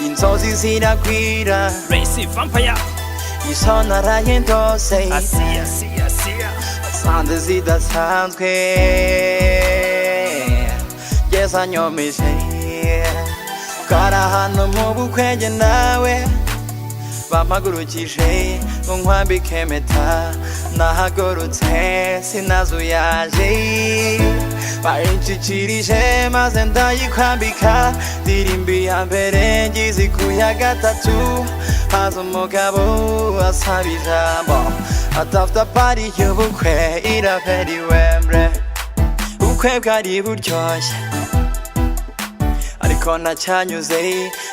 inzozi zirakwira Racy Vampire izo naraye ndose Asia sanze zidasanzwe gezanyomeje kari ahantu mu bukwe njye nawe bampagurukije ngo nkwambike impeta nahagurutse sinazuyaje bayinshyikirije maze ndayikwambika ndirimbo ya mbere ngize ku ya gatatu haza umugabo asaba ijambo adafite party y'ubukwe irabera iwembre ubukwe bwari buryoshye ariko nacyanyuze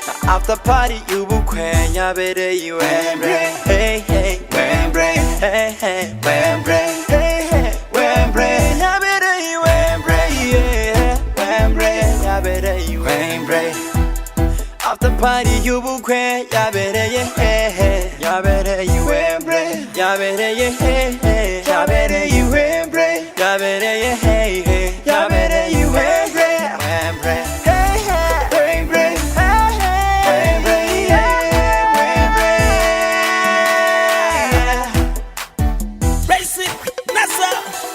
na after party y'ubukwe yabereye iwembre hey hey Wembre hey hey Wembre hey hey Wembre yabereye iwembre yeah Wembre yabereye iwembre after party y'ubukwe yabereye hey hey yabereye iwembre yabereye hey hey yabereye iwembre yabereye hey hey yabereye iwembre Wembre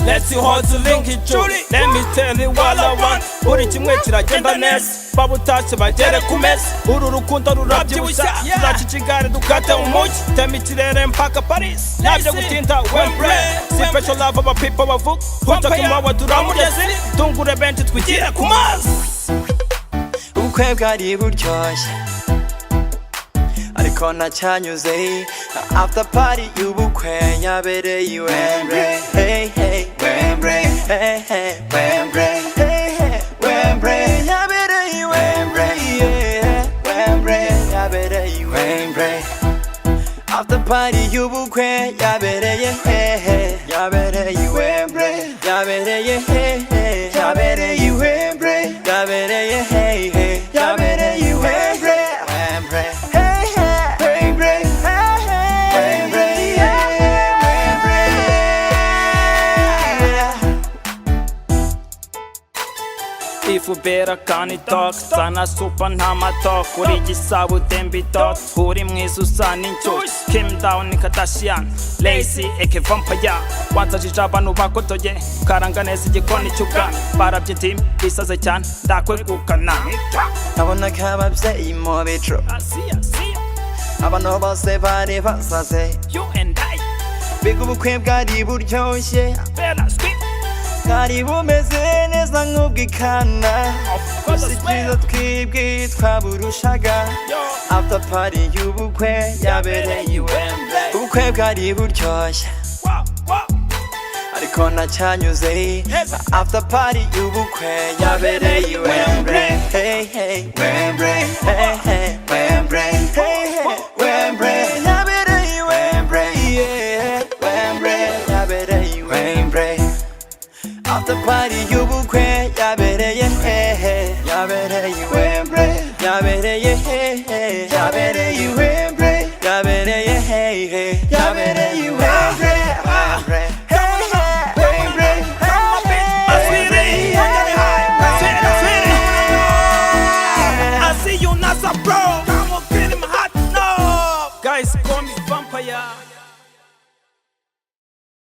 Let's hold to link it truly. Let me tell you what I want. Buri kimwe kiragenda neza babutashye bagere ku meza uru rukundo rurabyibushya turaca ikigare dukate umujyi tema ikirere mpaka Paris nabyo gutinda Wembre si special love aba people bavuga utatuma waduramugezi tungure benshi twigire ku mazi ubukwe bwari buryoshye ariko nacyanyuze after party y'ubukwe yabereye iwembre hey hey Wembre hey hey Wembre hey hey Wembre yabereye iwembre yeah Wembre yabereye iwembre after party y'ubukwe yabereye hey hey yabereye iwembre yabereye hey hey yabereye iwembre yabereye hey hey yabereye iwembre Wembre Ifu bera kani talk sana super ntama talk uri gisabo tembi talk uri mwiza usa n'inshyushyu Kim Down Kardashian Lacy eke Vampire wanzajije abantu bakotoye karanga neza igikoni cy'ubwami barabyita bisaze cyane ndakwegukana abona kababyeyi mu bicu abantu bose bari basaze You and I biga ubukwe bwari buryoshye Bella Sweet bwari bumeze neza nk'ubwikana gusa icyiza twibwe twaburushaga after party y'ubukwe yabereye iwembre ubukwe bwari buryoshye ariko nacyanyuze after party y'ubukwe yabereye iwembre hey hey Wembre hey hey Wembre hey hey Wembre yabereye iwembre yeah Wembre yabereye iwembre after party y'ubukwe yabereye hey hey yabereye iwembre yabereye hey hey yabereye iwembre